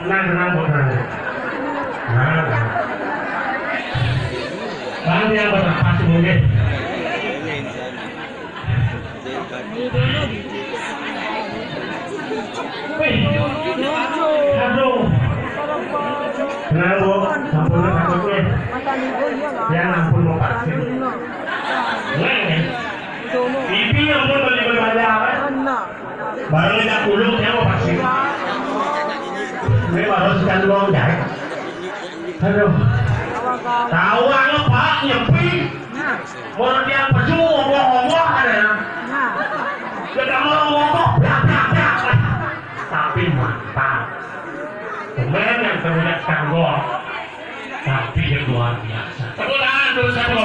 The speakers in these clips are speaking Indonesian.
Tenang tenang. Nah, bang yang berlepas mungkin. Aduh. Tenang bu, sampunnya takutnya. Ya ampun mau vaksin. Ibi yang mau beli banyak apa? Baru nak puluh yang mau vaksin. Ini baru sekian doang jahit. Aduh. Tahu apa Pak nyepi? Mau dia peju ngomong-ngomong ada. Tidak mau ngomong, tapi mantap. Pemain yang terlihat kanggol, tapi yang luar biasa. Tepuk tangan dulu satu.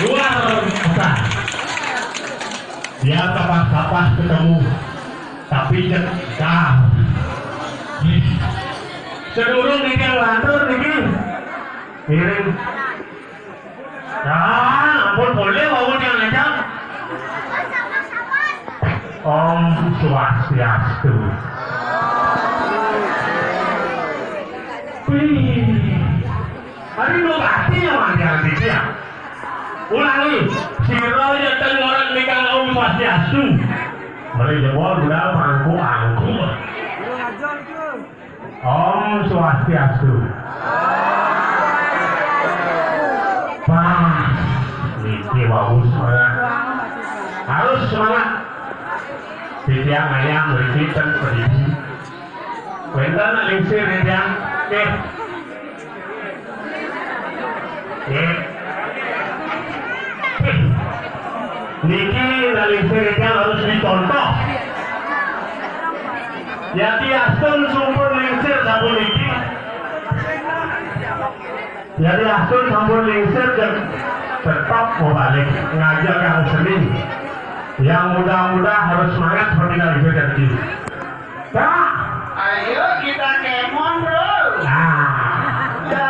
Luar biasa. Dia kapan-kapan ketemu, tapi cekah. Sedulur niki lantur niki. Kirim. Nah, ampun boleh wawon yang ngajak. Om Swastiastu. Hari lu pasti yang manggil dia. Ulangi, siro ya tengorak nikah Om Swastiastu. Mari jawab udah mangku. Om Swastiastu. Pak, ini bagus banget. Harus semangat. Tiang ayam berisi dan beribu. Wenten lingsir tiang, oke. Niki lingsir tiang harus dicontoh. Jadi asun sumpur lingsir sampun niki. Jadi asun sampun lingsir dan tetap mau balik ngajak yang seni. Yang muda-muda harus semangat seperti Nabi tadi. Pak, ayo kita kemon bro. Nah, ya.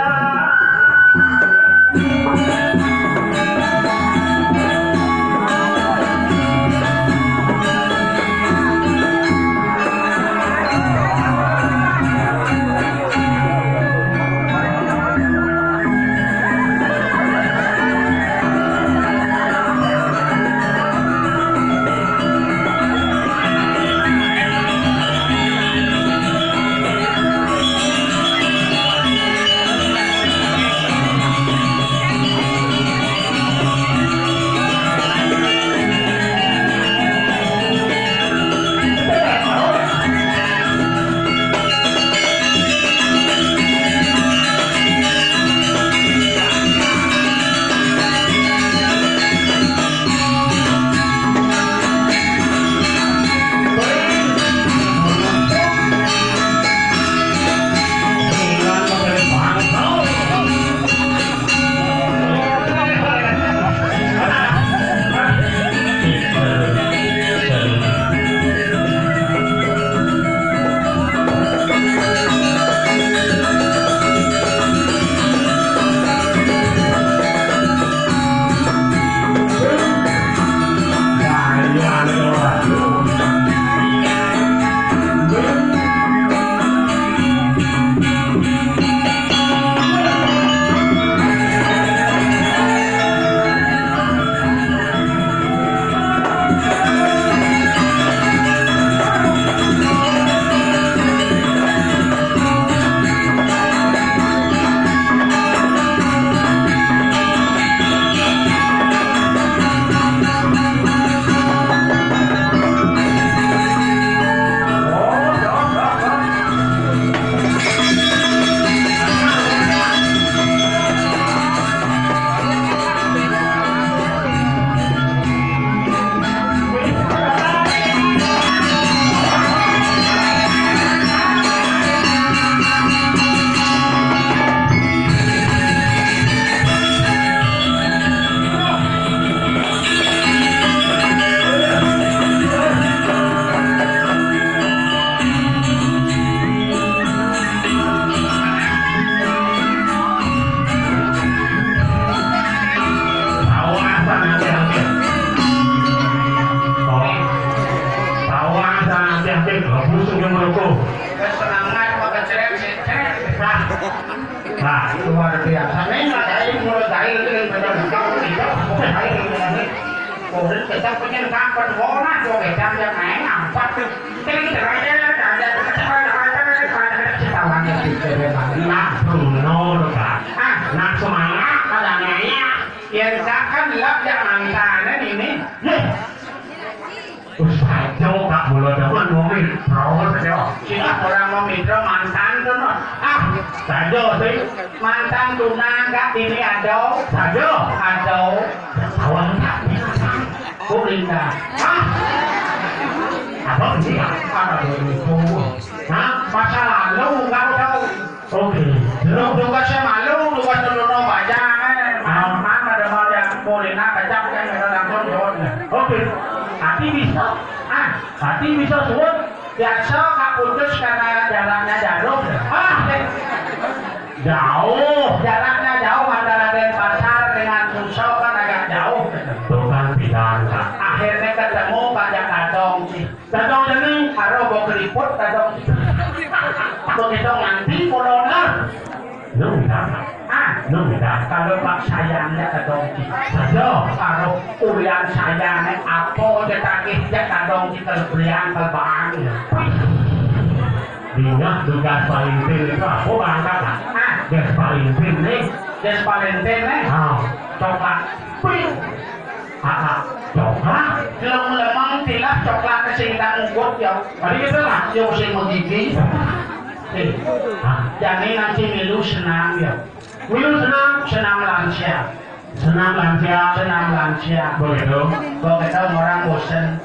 Nah, luar biasa. Memang saya mulai dari itu benar benar tidak mulai ini. Oh, kita pengen kapan warna jo kita yang main apa tuh? Kita ada tawannya di nah, Bruno kan. Nah, semangat adanya. yang kan lap yang antara ini. Saja tak boleh dapat mobil perawat saja. Kita orang mau mitra mantan tuh, Saja sih. mantan tunang nggak ini ada, Saja. kawan tak Kulinda. Apa sih? Ada itu. Masa lalu nggak tahu. Oke. Lu juga saya malu, juga seluruh baca. Mana ada mau yang boleh nak kacang yang langsung jawab. Oke. Hati bisa. Hati bisa suat. Biasa kak putus karena jaraknya jauh. Jauh. Jaraknya jauh antara Denpasar dengan Sumsel kan agak jauh. Bukan bidang kak. Akhirnya ketemu pada kadong sih. Kadang jadi. Karo bawa keriput kadong. Begitu nanti corona. Nunggu. Nunggu. Kalau Pak sayangnya kadong sih. Saja. Karo ulian sayangnya apa cetaknya kadong sih kelebrian kelbang. Ingat tugas paling penting itu apa bangkat lah. Gas paling penting. Des Valentine nih. Coklat. Coklat. Belum lemang tilap coklat kesingkat ngukut ya. Tadi kita lah. Yang sing menggigit. Jadi nanti milu senam ya. Milu senam lansia. Senam lansia. Begitu orang bosan.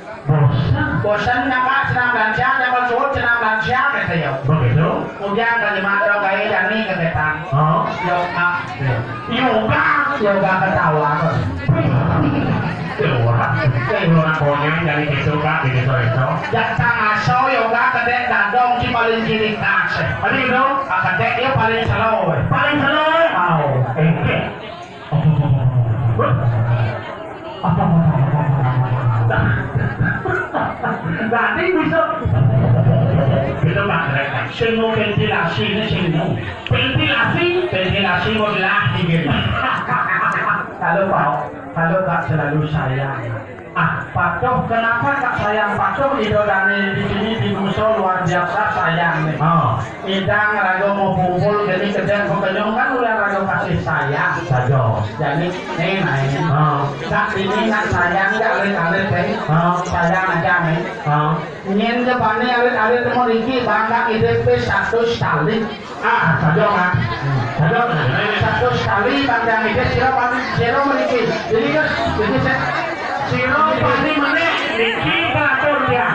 Bosan nyapa senam lansia, nyapa suut senam lansia kata ya. Begitu. Kemudian kelima dong kayak jani kebetan. Yoga ketawa. Keluar pokoknya dari itu kak di desa. Jatah ngaso yoga kedek dadong si paling kiri tas. Tadi itu. Kedek dia paling slow. Paling slow. Berarti bisa mereka semua ventilasi ini semua ventilasi mobilah gitu. Kalau tak selalu sayang. Pak Cok, kenapa tak sayang Pak Cok? Idolanya di sini di musuh luar biasa sayang nih. Idang rago mau kumpul jadi kerjaan kekenyong kan udah rago kasih sayang saja. Jadi nih tak ini nak sayang nggak alit deh. Sayang aja nih. Ingin depannya alit mau Riki bangga IDP 100 kali. Saja kan. Saja. 100 kali bangga IDP siro Riki. Jadi saya Siro pasti mana Riki ngatur dia.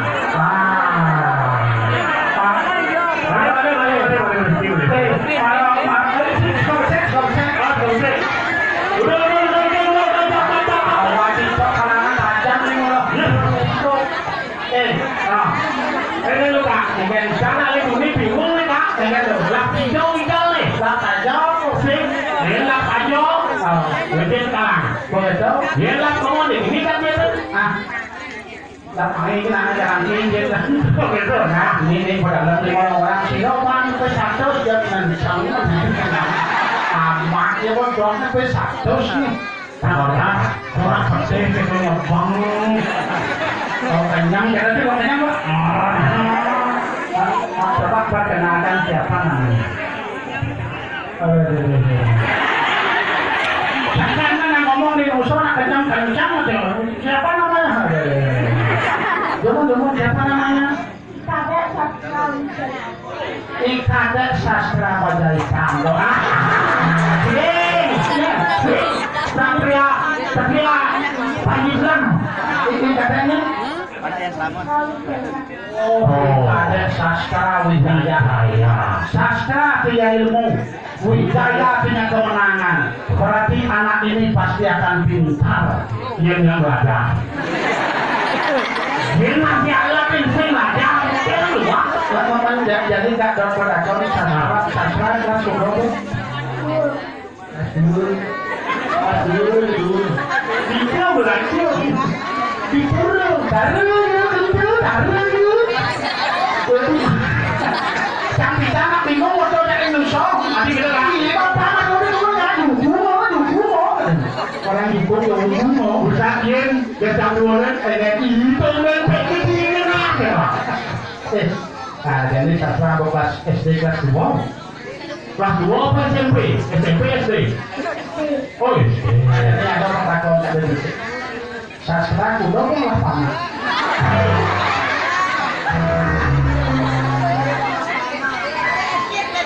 Dia lah kamu ini kan dia Tapi ini nak jangan tinggi lah. Begitu nah. Ini pada lebih orang siro kan ke 100 jangan disangka amat ya kok jangan ke 100 nih. Orang penting itu bang. Kalau kenyang jadi kalau kenyang pak. Coba perkenalkan siapa namanya. Jangan mana ngomong di usul nak kencang siapa namanya? Jom siapa namanya? Ikada Sastra Bajaikan. Satria Panjizlan. Ini katanya. Ikada Sastra Wijaya. Sastra punya ilmu. Wijaya punya kemenangan. Berarti anak ini pasti akan pintar. Yang belajar. Dia masih ada pintar belajar. Jadi tak dapat akun sastra kelas berapa? Bisa belajar. Yang bisa nak bingung waktu dari Indonesia. Nanti kita lagi. orang ibu yang mau usahain gajah duren energi itu men ini nak ya nah jadi sastra kelas SD kelas 2 kelas 2 apa SMP SMP SD oh ini ada takon dari sastra kudo kan lapangan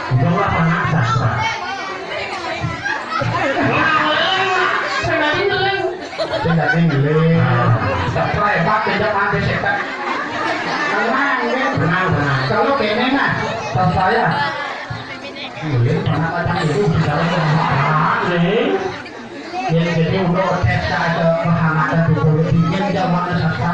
kudo lapangan sastra tidak tinggi sastra hebat tidak ada setan tenang kalau kene mah pas saya anak macam itu bisa nih jadi udah tes ada penghematan tubuh bikin zaman sastra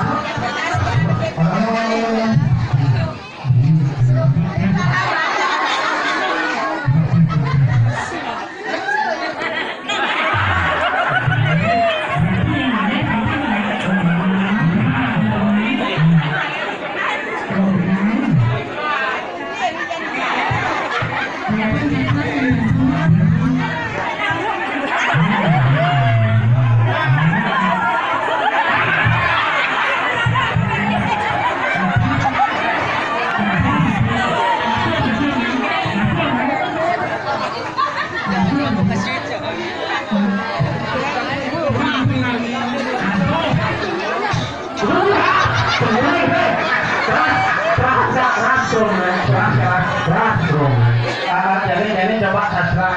jadi coba sastra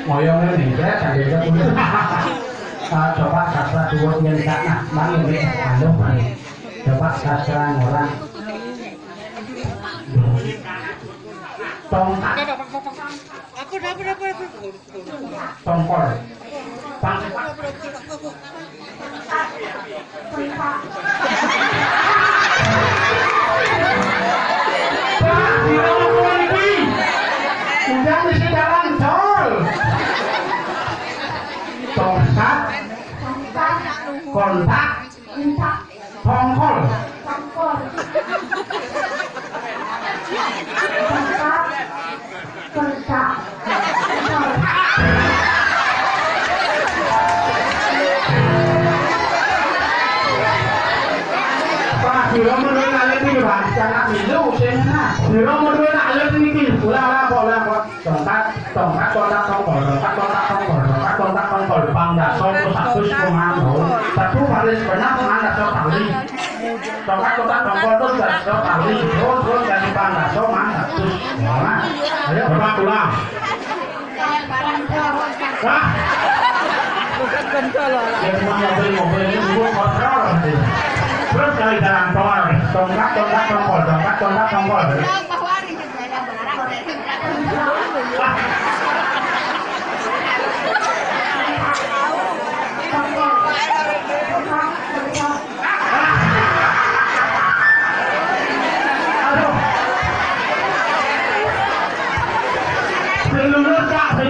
moyongnya nih saya sambil punya coba sastra dua yang sana mana ini coba sastra orang tongkat tongkol udah bisa jalan tol tongkat kontak tongkol Siro menurut alat ini jangan minum sehingga Siro menurut alat ini ulah tongkol pangdaso satu komando satu baris benar pangdaso tali tongkat tongkol terus daso tali terus dari pangdaso satu mana ayo bapak pulang wah bukan kontrol yang mobil ini bukan kontrol terus dari jalan tol tongkat tongkol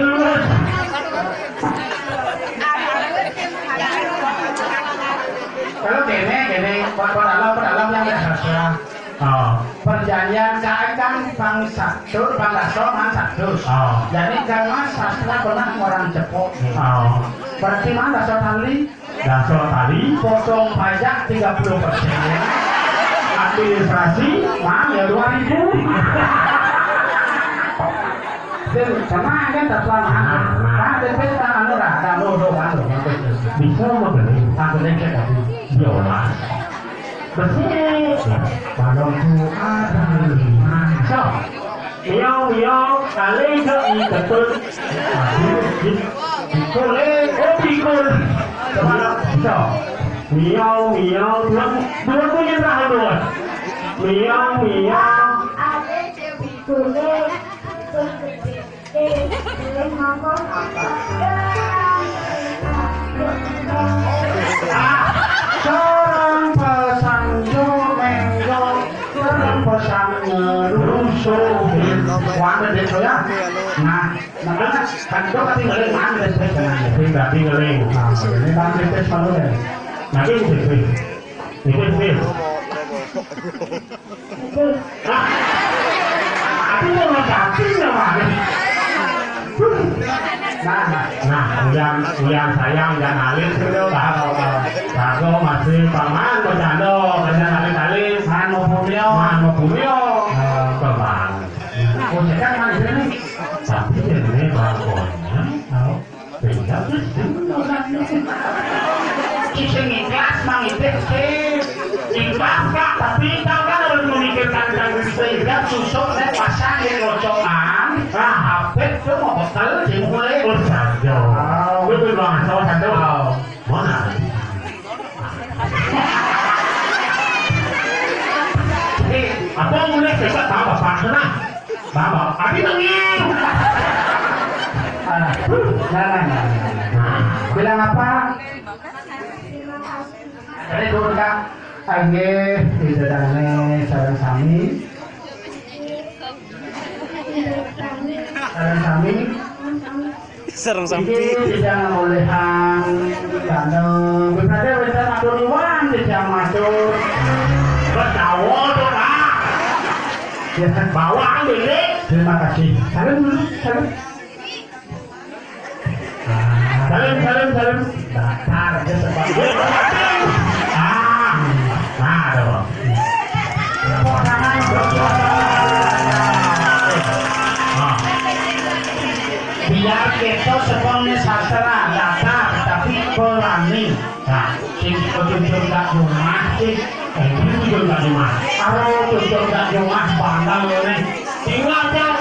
lulus kalau kene pedalam yang sastra perjanjian kan pangdaso satu jadi karena sastra pernah orang cepok berarti mana daso tali potong pajak 30% administrasi ya 2000 sama kan tak selama ada pesta anu ada lodo kan bisa membeli aku lengket tadi biola bersih balon tu ada so miau kali ke betul pikul so miau dua punya tahu dua miau ada pikul seorang pesangjo menggo seorang pesang ngerusuh wanda desa ya nah makanya kan itu kan tinggalin mana desa tinggalin ini bangkit tes malu ya nah ini aku mau ngeganti ya mana Uyang sayang dan alis itu bago masih paman bercanda dan alis mano pumio kembang sekarang mana sini tapi ini bagonya beda kisah ikhlas mang itu ikhlas kak tapi tahu kan harus memikirkan tentang sehingga susuk dan pasang yang locokan hapet itu mau betul dimulai bersajo betul banget sama satu mana apa mulai besok tahu bapak sana bapak abi nangis bilang apa jadi dulu kak Aige tidak ada sarang sami sarang sampi tidak boleh karena berada madoniwan tidak masuk berdawa tuh kak ya bawang dulu terima kasih salam dulu salam datar aja sebab aduh biar kita sebenarnya sastra datar tapi berani nah sing ujung gak rumah sih ini ujung gak rumah kalau ujung gak rumah bandal ini tinggal kan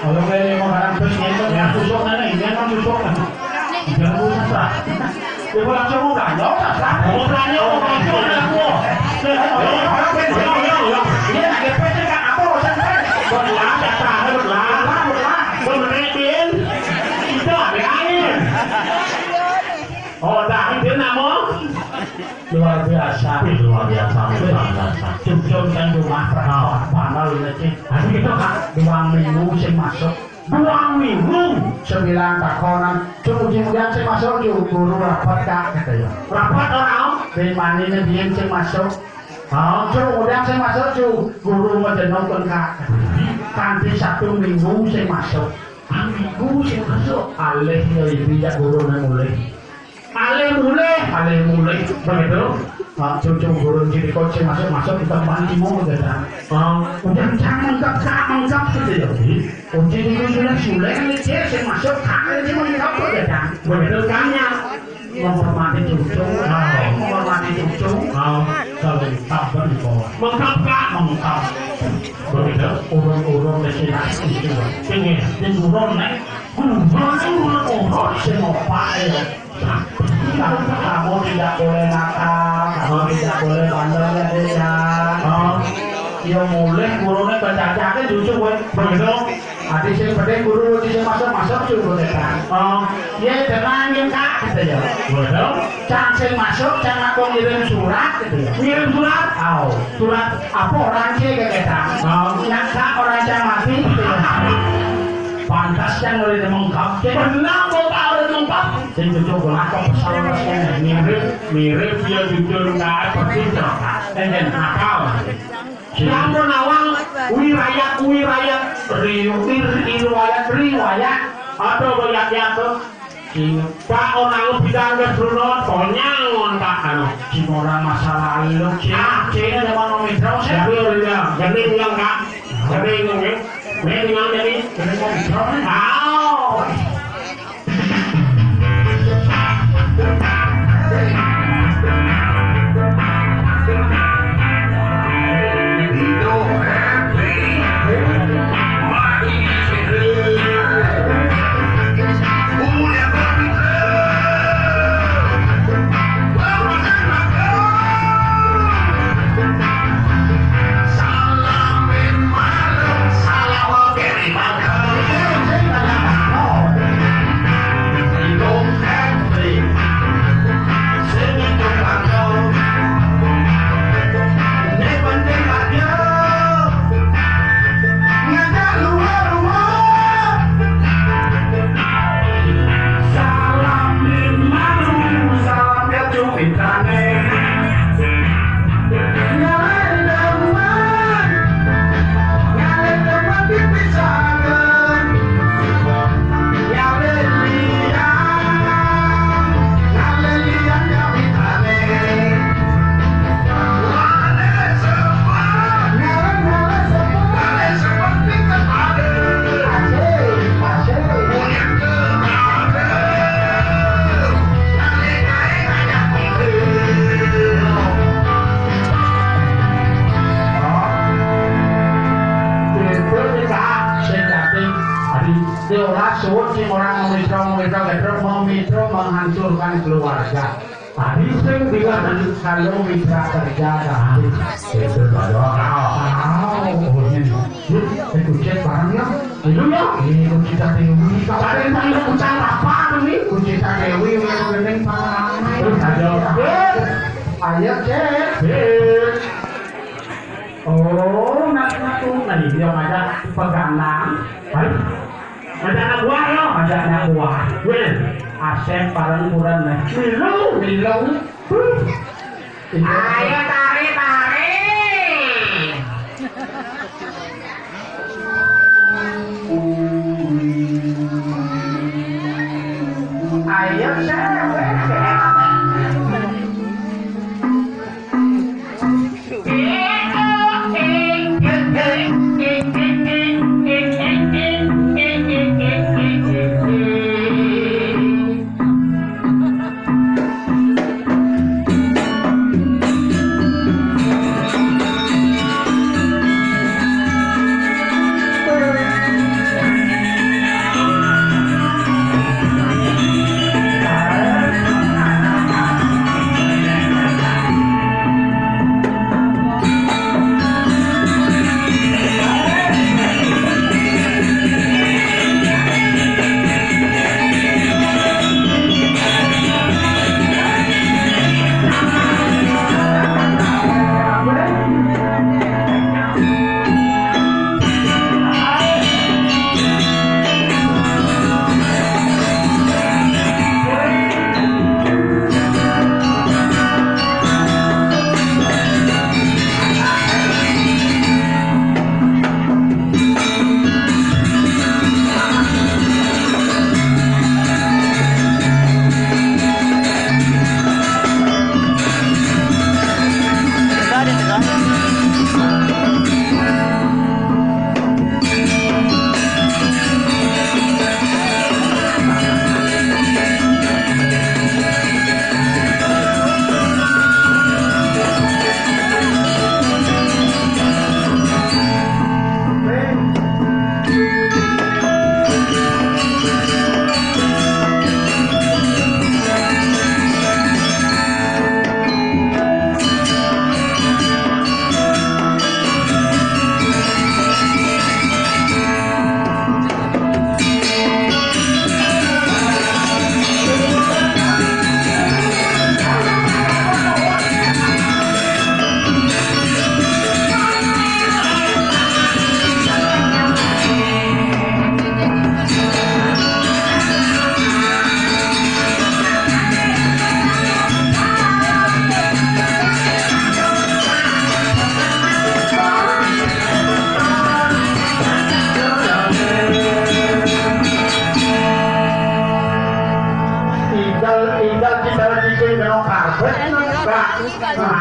kalau kayak mau barang terus itu ya susuk nenek ini kan susuk jangan usah sastra dia langsung mau belanja mau belanja ini lagi pesen kan apa urusan kan berlah sastra berlah bermenetin itu ada angin oh dah itu nama luar biasa cucuk dan rumah perawat bandal ini itu kan 2 minggu sih masuk 2 minggu 9 tahunan kemudian saya masuk guru rapat kak katanya rapat orang dari mana ini dia saya masuk kemudian saya masuk guru menjenongkan kak nanti 1 minggu saya masuk minggu saya masuk alih dari bijak guru mulai alih mulai begitu cucu guru jadi coach masuk kita bantu mau kita udah mengkap gitu ya uji dulu sudah dia saya masuk kali dia mengkap kita begitu kanya menghormati cucu kalau sabar di bawah mengkap begitu urun destinasi itu tinggi urun naik urun semua pakai kamu tidak boleh nakal, kamu tidak boleh bandel ya. Dia mulai gurunya pencacakan justru begitu. Hati saya pada guru dia masuk juga kan. Dia tenang ya kak, gitu ya. Betul. Cang saya masuk, cang aku ngirim surat, gitu ya. Ngirim surat? Surat apa orang sih kita? Yang kak orang cang mati, gitu ya. Pantas yang boleh mengkap, benar kok tahu mengkap. Jadi cucu belakang pesawatnya mirip dia jujur nggak seperti itu. Dan nakal. Yang menawang wilayah riwayat atau banyak tuh. Pak orang bidang keseluruhan konyangon pak si orang masalah itu cina zaman nomor saya jadi yang kak jadi yang memang jadi saya. Tadi sing bilang kalau mitra kerja dah. Itu baru Kucing barangnya, itu ya. Ini kucing Dewi. Kemarin saya kucing apa nih? Kucing Dewi yang penting pangangan. terus aja. Ayo cek. Oh, nak tuh, nah dia ada pegangan. Ada anak buah lo. Ada anak buah. Wih, Asep bareng kurang nih. Milu. ayo tarik. Ayo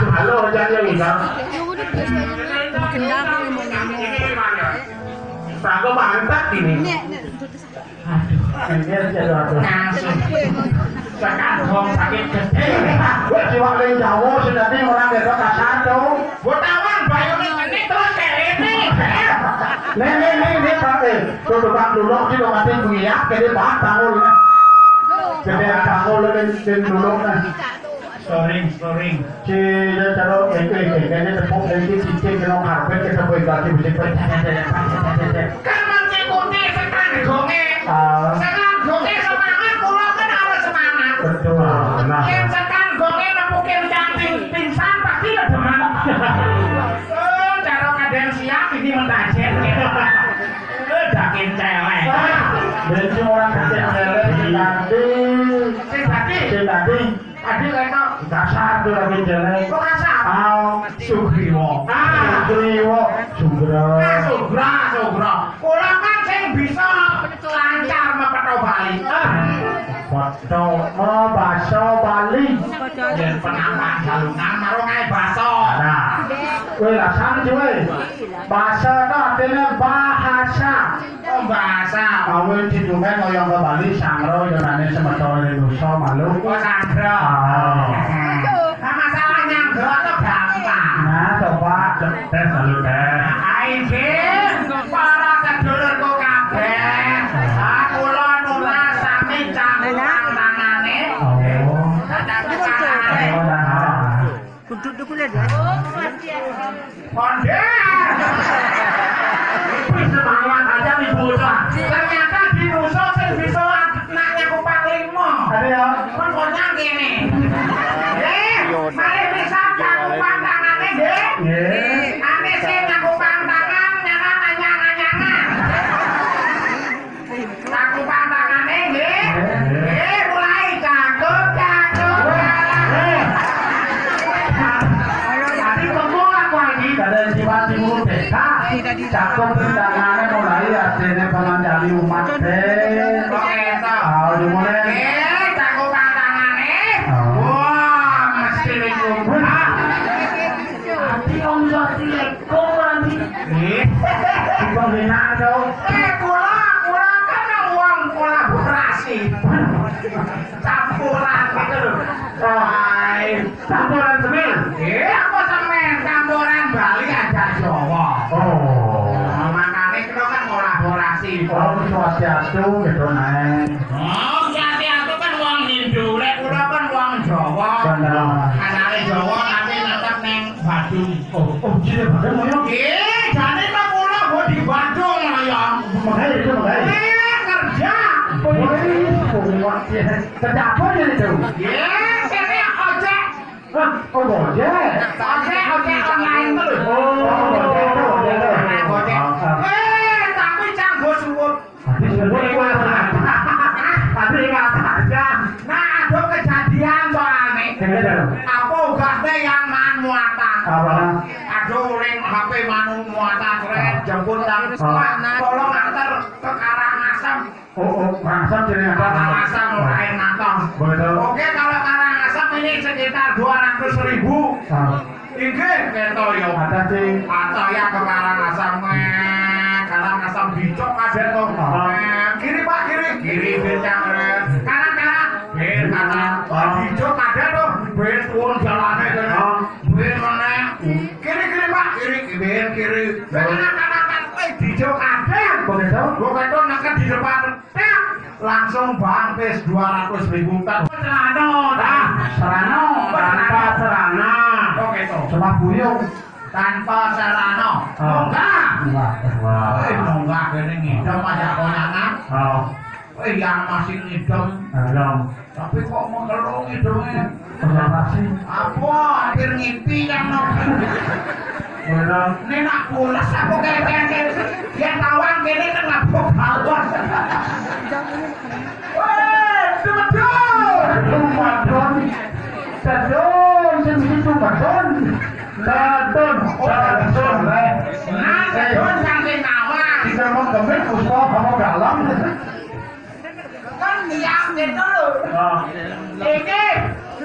Halo, jangan hilang. Sanggup mantap ini. Aduh, ini aja langsung. Sekantong sakit gede. Gue jiwa dari Jawa sudah nih orang itu kasar tuh. Gue tawan bayangin ini terus kayak ini. Nih Pak. Tuh Pak dulu sih lo mati buiyak jadi Pak tangul. Jadi tangul dan dulu kan. Storing. Cila calo kayaknya tepuk dari cincin kalau karpet kita boleh ganti musik Kan mangke kone sekan gonge. Sekan gonge semangat kula kan harus semangat. Betul. Nah, Yang sekan gonge nemukin janting pingsan pasti ada semangat. Cara kadang siap ini mentajen. Dakin cewek. dan semua orang kecil tadi Tadi leno kasar tuh lagi jalan. kok kasar? Sugriwo. Sugro. Kula kan sing bisa lancar mepetho Bali. Foto mau baso Bali. Yen penampan galungan marung ae baso. Nah, weh lasan cuy. Bahasa itu artinya bahasa. Oh bahasa. Awal cidungan ngoyong ke Bali sangro jangan semeton Indonesia malu. Oh sandro. Nah masalahnya enggak tuh gampang. Nah, coba tes lalu tes. Aige para sedulurku kabeh. Kula nulas sami cangkang tangane. Oh. Dadak duduk dulu ya. Ponde. Semangat aja nih bocah. Ternyata di Nusa sing bisa nanya kupang limo. Ada ya. Kon konyang kene. Mari bisa kupang tangane nggih. Nggih. Ane sing kupang tangan nyana. Kupang tangane nggih. Nggih, mulai cakep. Tadi ngomong aku iki dari Jawa Timur Desa. Cakep tangannya mulai aslinya penganjali umat deh. Oh, dimulai. Cakep tangannya. Wah, mesti dikumpul. Hati om Jati lekong nanti. Kita bina dong. Kula kan uang kolaborasi. Campuran gitu loh. Campuran semil. Apa semen? Campuran Bali aja Jawa. Oh, makanya kita kan kolaborasi. Oh, Swastiastu gitu neng. Oh, Swastiastu kan uang Hindu. Lek kula kan uang Jawa. Benar. Anake Jawa tapi tetap neng Badung. Oh, jadi Badung ya? Jadi mah kula kok di Badung ya. Makanya. Kerja. Kerja apa jadi itu? Ini ojek. Oh, ojek. Ojek online tuh. Oh, ojek. Tapi canggo suwut. Tapi ingat aja. Nah, ada kejadian soalnya. Apa ugasnya yang man muatan? Ada uling HP manu muatan. Jemput dan tolong antar ke Karangasem. Karangasem jadi apa? Karangasem lain nantong. Oke, kalau Karangasem ini sekitar 200.000. Ini keto yo. Atau ya ke Karangasem. Karangasem bicok ada tuh. Kiri pak kiri bicang. Kanan bir kanan. Bicok ada tuh. Bir turun jalannya kan. Bir mana? Kiri pak kiri. Kanan. Bicok ada. Begitu. Gue keto nekat di depan. Langsung bangkis 200.000 kan. Serano tanpa serana. Kok gitu? Cuma buyung tanpa serano. Enggak gini ngidam aja konyangan. Yang masih ngidam. Tapi kok mau kelung ngidamnya? Kenapa sih? Apa? Hampir ngimpi yang ini nak pulas aku kayak dia tawang gini kan ngapok kawan. Sadon saking nawang. Jika mau gemit puspo kamu dalam. Kan niat gitu loh. Ini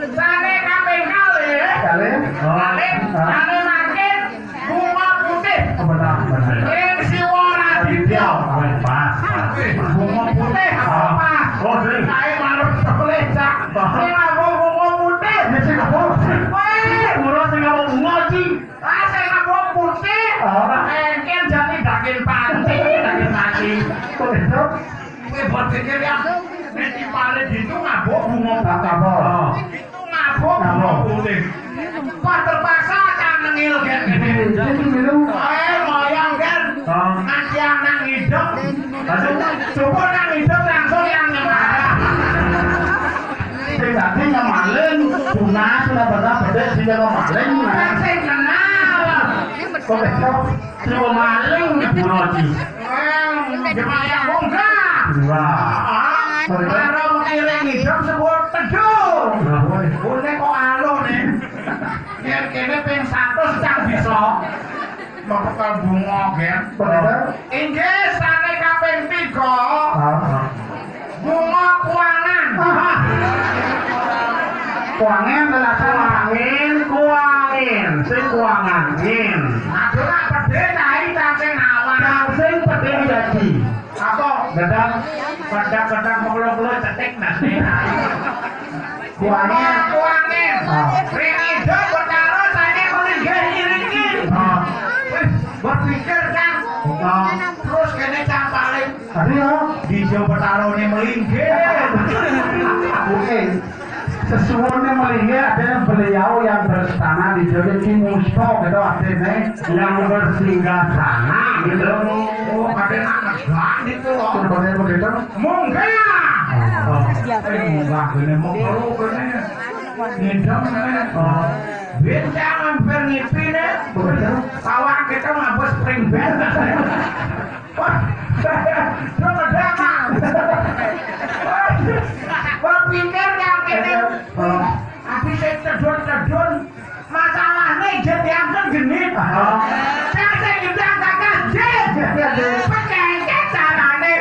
sane kambing kali. Sane makin bunga putih. Benar. Ini si Waraditya. Bunga putih apa? Saya marah selecak. Ini apa bunga putih? Ini sih apa? Murah sih kamu bunga sih. Saya kamu putih. Mungkin jadi daging panci. Ini berpikir yang ini paling itu ngabuk bunga putih. Itu ngabuk bunga putih. Wah terpaksa kan nengil kan gini. Moyang kan. Nanti yang nang hidup. Coba nang hidup langsung yang nyemara. Tadi ngemaling. Bunga sudah benar-benar sudah ngemaling. Saya kenal. Kok besok? Sudah maling di Puroji. Gimana enggak? Wah. Kalau ngiling hidup sebut teduh. Boleh kok alo nih. Biar kene ping 100 cang bisa. Bakal bunga kan. Inggih sane kaping 3. Bunga kuangan. Kuangan adalah kuangin. Sing kuangangin. Aduh nak pedhe cai cacing awang. Sing pedhe jadi. Apa? Dadang kadang-kadang mulu-mulu cetek nanti. Kuangin. Rini do perkara saya meninggal iringin. Berpikir kan. Terus kene cang paling. Tadi ya. Di Jawa Petaro ini melinggir. Oke. Sesuanya melinggir ada yang beliau yang berstana di Jogja Musto gitu artinya yang bersinggah sana gitu. oh ada anak gak gitu sebenarnya begitu munggah munggah ini mau ini ngidam bintang hampir ngipi nih sawah kita ngabus spring bed wah cuma dama berpikir yang ini tapi saya cedon masalahnya jadi akan genit saya juga gak kaget pekengke carane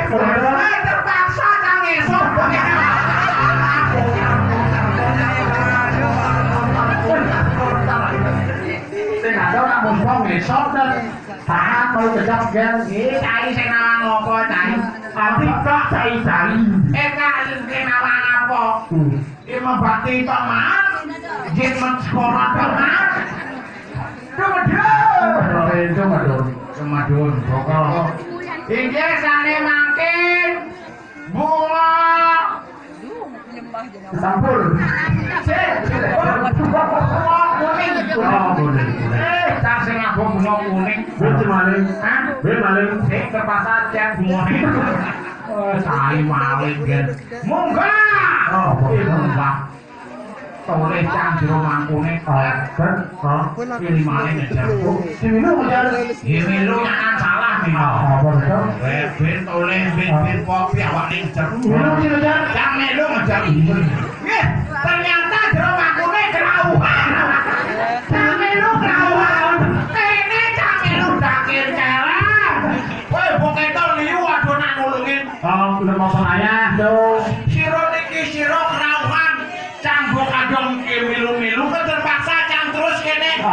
terpaksa kang esok saya gak tau nak mumpung esok dan tahan mau kejap gen cai saya nawang ngopo cai tapi kok cai kali nawang apa ima bakti tomat jin mensekolah tomat Cemadun pokok ini sana makin bunga campur tak sing aku bunga kuning maling ke pasar cek bunga saya maling kan munggah munggah oleh cang jero mangkune pilih maling aja si Milu aja Milu yang salah nih apa betul ben oleh ben kopi awak ning jero Milu aja cang Milu aja ternyata jero mangkune kelauan cang Milu kelauan ini cang Milu dakir celeng woi pokoke to liu aduh nak nulungin udah mau ayah tuh siro niki siro kelauan cambuk adong milu-milu kan terpaksa cang terus kene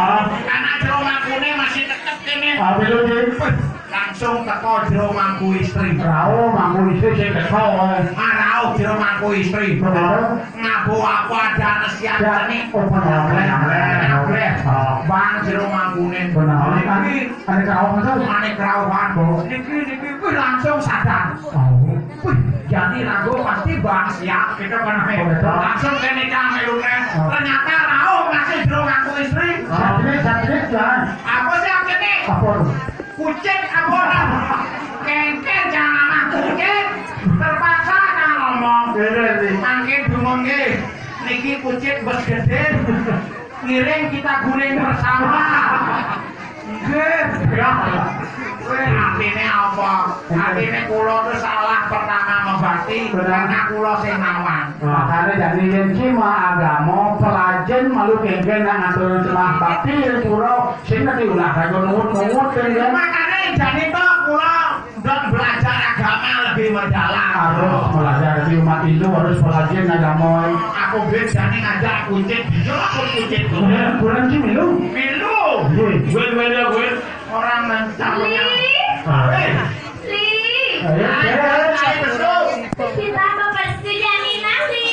anak jero mangkune masih deket kene langsung teko jero mangku istri rao mangku istri sing teko rao jero mangku istri ngabu aku ada nasihat ini bang jero mangkune ane kerawan niki langsung sadar jadi ragu pasti bang siap kita kan langsung kene cang melune ternyata rao masih jero mangku istri satris apa sih kene kucing apa kengken jangan kucing terpaksa kan ngomong makin bingung niki kucing bos gede ngiring kita guling bersama artinya apa? Artinya kulo itu salah pertama membakti karena kulo sing nawang makanya jadi yenci mah agama pelajen malu kengken ngatur celah bakti kulo sing diulah kaya nungut-nungut makanya jadi toh kulo dan belajar agama lebih mendalam harus belajar di umat itu harus pelajen agama aku beda nih ngajak kucing bisa aku kucing bulan sih milu gue orang mencapnya kita mau pasti jaminan sih